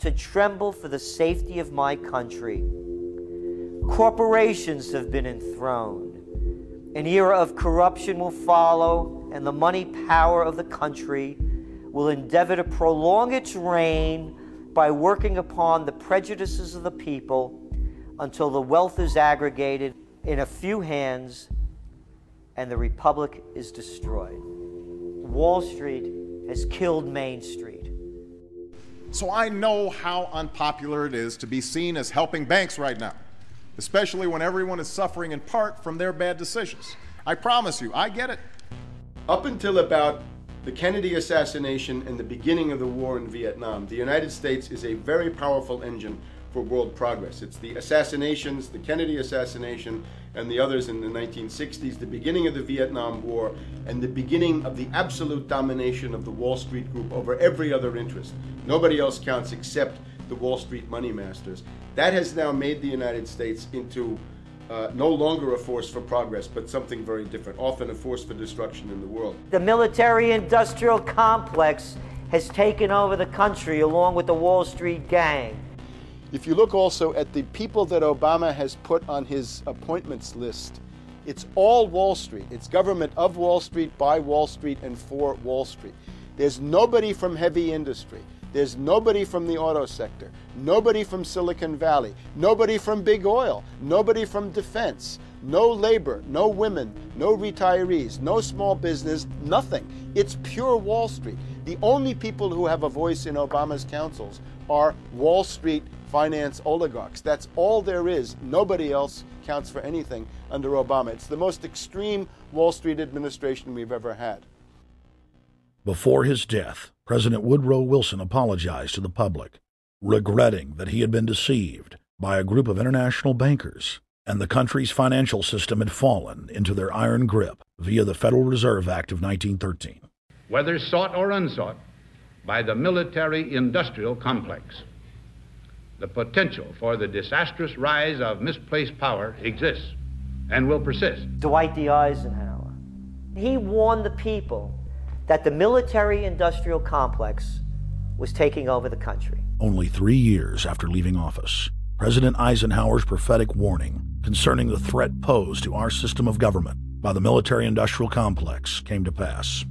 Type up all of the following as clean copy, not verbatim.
to tremble for the safety of my country. Corporations have been enthroned. An era of corruption will follow, and the money power of the country will endeavor to prolong its reign by working upon the prejudices of the people until the wealth is aggregated in a few hands and the republic is destroyed. Wall Street has killed Main Street. So I know how unpopular it is to be seen as helping banks right now, especially when everyone is suffering in part from their bad decisions. I promise you, I get it. Up until about the Kennedy assassination and the beginning of the war in Vietnam, the United States is a very powerful engine for world progress. It's the assassinations, the Kennedy assassination, and the others in the 1960s, the beginning of the Vietnam War, and the beginning of the absolute domination of the Wall Street Group over every other interest. Nobody else counts except the Wall Street money masters. That has now made the United States into no longer a force for progress, but something very different, often a force for destruction in the world. The military-industrial complex has taken over the country along with the Wall Street gang. If you look also at the people that Obama has put on his appointments list, it's all Wall Street. It's government of Wall Street, by Wall Street, and for Wall Street. There's nobody from heavy industry. There's nobody from the auto sector, nobody from Silicon Valley, nobody from big oil, nobody from defense, no labor, no women, no retirees, no small business, nothing. It's pure Wall Street. The only people who have a voice in Obama's councils are Wall Street finance oligarchs. That's all there is. Nobody else counts for anything under Obama. It's the most extreme Wall Street administration we've ever had. Before his death, President Woodrow Wilson apologized to the public, regretting that he had been deceived by a group of international bankers and the country's financial system had fallen into their iron grip via the Federal Reserve Act of 1913. Whether sought or unsought by the military-industrial complex, the potential for the disastrous rise of misplaced power exists and will persist. Dwight D. Eisenhower, he warned the people that the military-industrial complex was taking over the country. Only 3 years after leaving office, President Eisenhower's prophetic warning concerning the threat posed to our system of government by the military-industrial complex came to pass.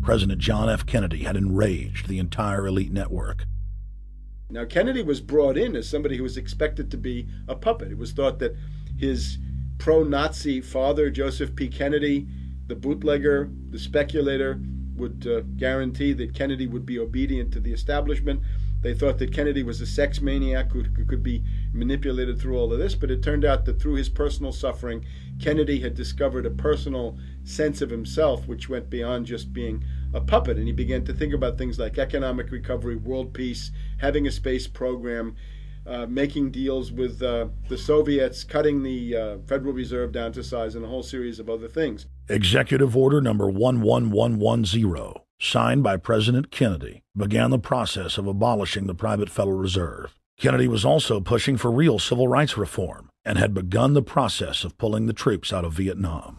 President John F. Kennedy had enraged the entire elite network. Now, Kennedy was brought in as somebody who was expected to be a puppet. It was thought that his pro-Nazi father, Joseph P. Kennedy, the bootlegger, the speculator, would guarantee that Kennedy would be obedient to the establishment. They thought that Kennedy was a sex maniac who could be manipulated through all of this, but it turned out that through his personal suffering, Kennedy had discovered a personal sense of himself which went beyond just being a puppet, and he began to think about things like economic recovery, world peace, having a space program, making deals with the Soviets, cutting the Federal Reserve down to size, and a whole series of other things. Executive Order number 11110, signed by President Kennedy, began the process of abolishing the private Federal Reserve. Kennedy was also pushing for real civil rights reform and had begun the process of pulling the troops out of Vietnam.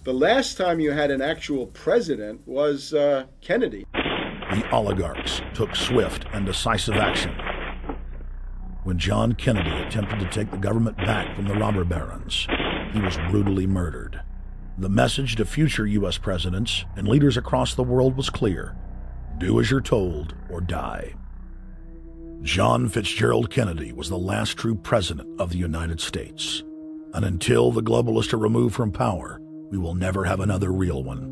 The last time you had an actual president was Kennedy. The oligarchs took swift and decisive action. When John Kennedy attempted to take the government back from the robber barons, he was brutally murdered. The message to future U.S. presidents and leaders across the world was clear: do as you're told or die. John Fitzgerald Kennedy was the last true president of the United States. And until the globalists are removed from power, we will never have another real one.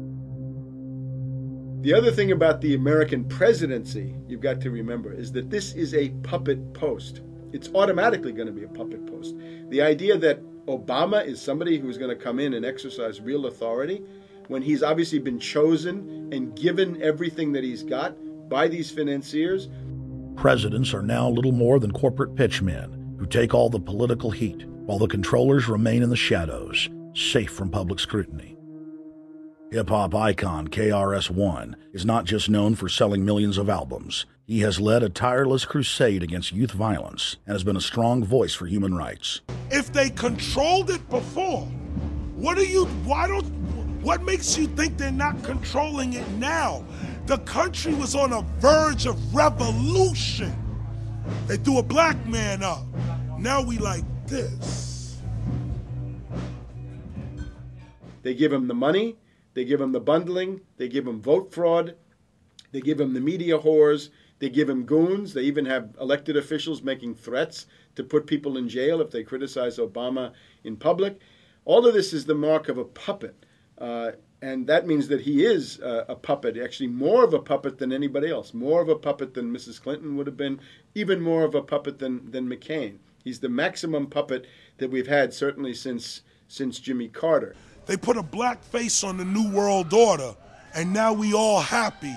The other thing about the American presidency you've got to remember is that this is a puppet post. It's automatically going to be a puppet post. The idea that Obama is somebody who's going to come in and exercise real authority when he's obviously been chosen and given everything that he's got by these financiers. Presidents are now little more than corporate pitchmen who take all the political heat, while the controllers remain in the shadows, safe from public scrutiny. Hip-hop icon KRS-One is not just known for selling millions of albums. He has led a tireless crusade against youth violence and has been a strong voice for human rights. If they controlled it before, what makes you think they're not controlling it now? The country was on the verge of revolution. They threw a black man up. Now we like this. They give him the money, they give him the bundling, they give him vote fraud, they give him the media whores, they give him goons. They even have elected officials making threats to put people in jail if they criticize Obama in public. All of this is the mark of a puppet. And that means that he is a puppet, actually more of a puppet than anybody else, more of a puppet than Mrs. Clinton would have been, even more of a puppet than McCain. He's the maximum puppet that we've had certainly since Jimmy Carter. They put a black face on the New World Order, and now we all happy.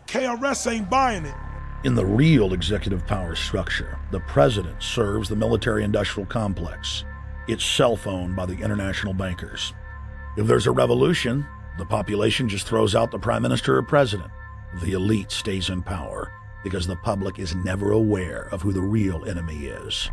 KRS ain't buying it. In the real executive power structure, the president serves the military-industrial complex. It's self-owned by the international bankers. If there's a revolution, the population just throws out the prime minister or president. The elite stays in power because the public is never aware of who the real enemy is.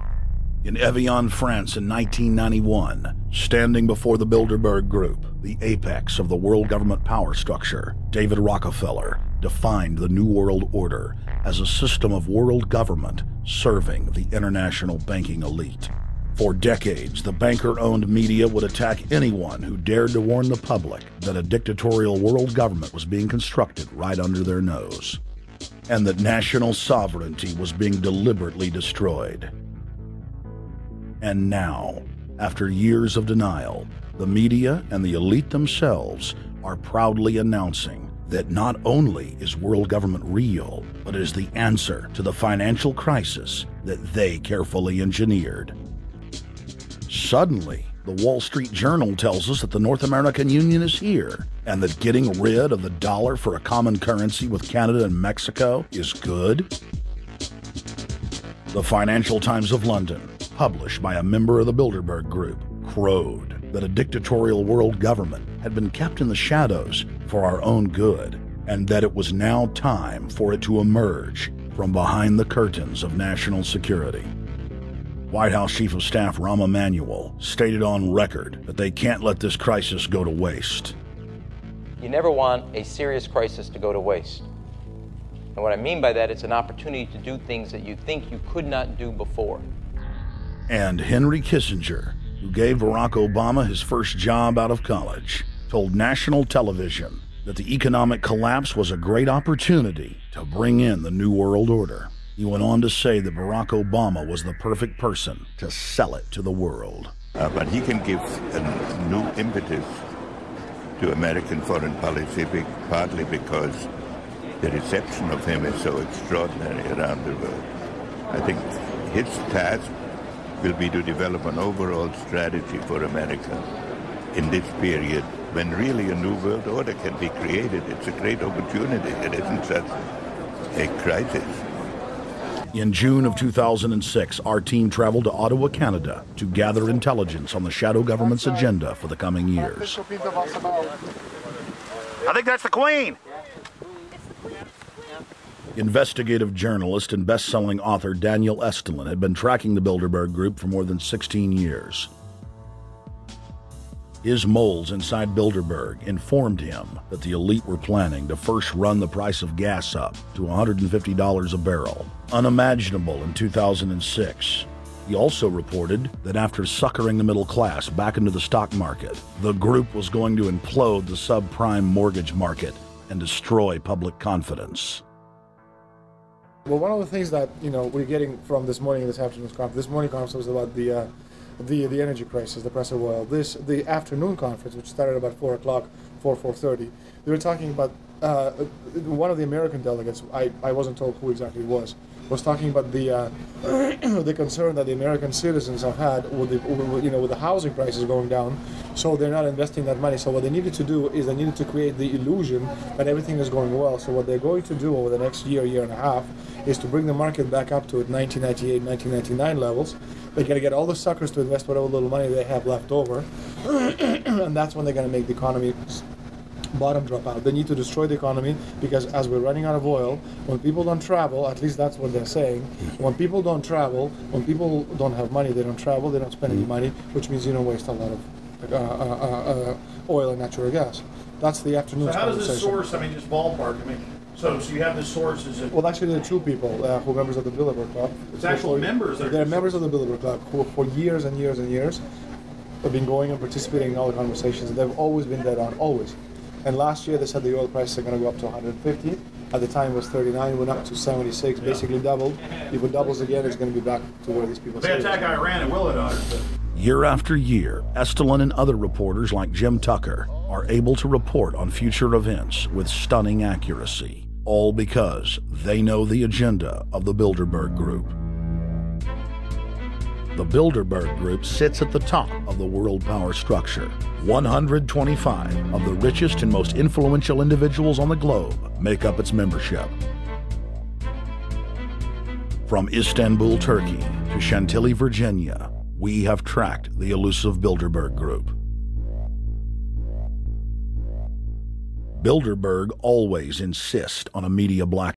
In Evian, France in 1991, standing before the Bilderberg Group, the apex of the world government power structure, David Rockefeller defined the New World Order as a system of world government serving the international banking elite. For decades, the banker-owned media would attack anyone who dared to warn the public that a dictatorial world government was being constructed right under their nose, and that national sovereignty was being deliberately destroyed. And now, after years of denial, the media and the elite themselves are proudly announcing that not only is world government real, but is the answer to the financial crisis that they carefully engineered. Suddenly, the Wall Street Journal tells us that the North American Union is here, and that getting rid of the dollar for a common currency with Canada and Mexico is good. The Financial Times of London, published by a member of the Bilderberg Group, crowed that a dictatorial world government had been kept in the shadows for our own good, and that it was now time for it to emerge from behind the curtains of national security. White House Chief of Staff Rahm Emanuel stated on record that they can't let this crisis go to waste. You never want a serious crisis to go to waste. And what I mean by that, it's an opportunity to do things that you think you could not do before. And Henry Kissinger, who gave Barack Obama his first job out of college, told national television that the economic collapse was a great opportunity to bring in the New World Order. He went on to say that Barack Obama was the perfect person to sell it to the world. But he can give a new impetus to American foreign policy, partly because the reception of him is so extraordinary around the world. I think his task will be to develop an overall strategy for America in this period when really a new world order can be created. It's a great opportunity. It isn't just a crisis. In June of 2006, our team traveled to Ottawa, Canada, to gather intelligence on the shadow government's agenda for the coming years. I think that's the Queen. Investigative journalist and best-selling author Daniel Estulin had been tracking the Bilderberg Group for more than 16 years. His moles inside Bilderberg informed him that the elite were planning to first run the price of gas up to $150 a barrel, unimaginable in 2006. He also reported that after suckering the middle class back into the stock market, the group was going to implode the subprime mortgage market and destroy public confidence. Well, one of the things that we're getting from this morning's conference was about the energy crisis, the price of oil. The afternoon conference, which started about 4 o'clock, 4:30, they were talking about one of the American delegates. I wasn't told who exactly it was talking about the concern that the American citizens have had with the housing prices going down, so they're not investing that money. So what they needed to do is they needed to create the illusion that everything is going well. So what they're going to do over the next year and a half is to bring the market back up to 1998, 1999 levels. They're going to get all the suckers to invest whatever little money they have left over, and that's when they're going to make the economy bottom drop out. They need to destroy the economy because as we're running out of oil, when people don't travel, at least that's what they're saying, when people don't travel, when people don't have money, they don't travel, they don't spend any money, which means you don't waste a lot of oil and natural gas. That's the afternoon. So how does conversation. this source, I mean, just ballpark, I mean, so you have this source, is it? Well, actually, there are two people who are members of the Bilderberg Club. It's actual members that are. They're members of the Bilderberg Club who, for years and years and years, have been going and participating in all the conversations. They've always been dead on, always. And last year they said the oil prices are going to go up to 150. At the time it was 39, went up to 76, basically doubled. If it doubles again, it's going to be back to where these people say. They attack Iran, it will it, Year after year, Estelin and other reporters like Jim Tucker are able to report on future events with stunning accuracy, all because they know the agenda of the Bilderberg Group. The Bilderberg Group sits at the top of the world power structure. 125 of the richest and most influential individuals on the globe make up its membership. From Istanbul, Turkey to Chantilly, Virginia, we have tracked the elusive Bilderberg Group. Bilderberg always insist on a media black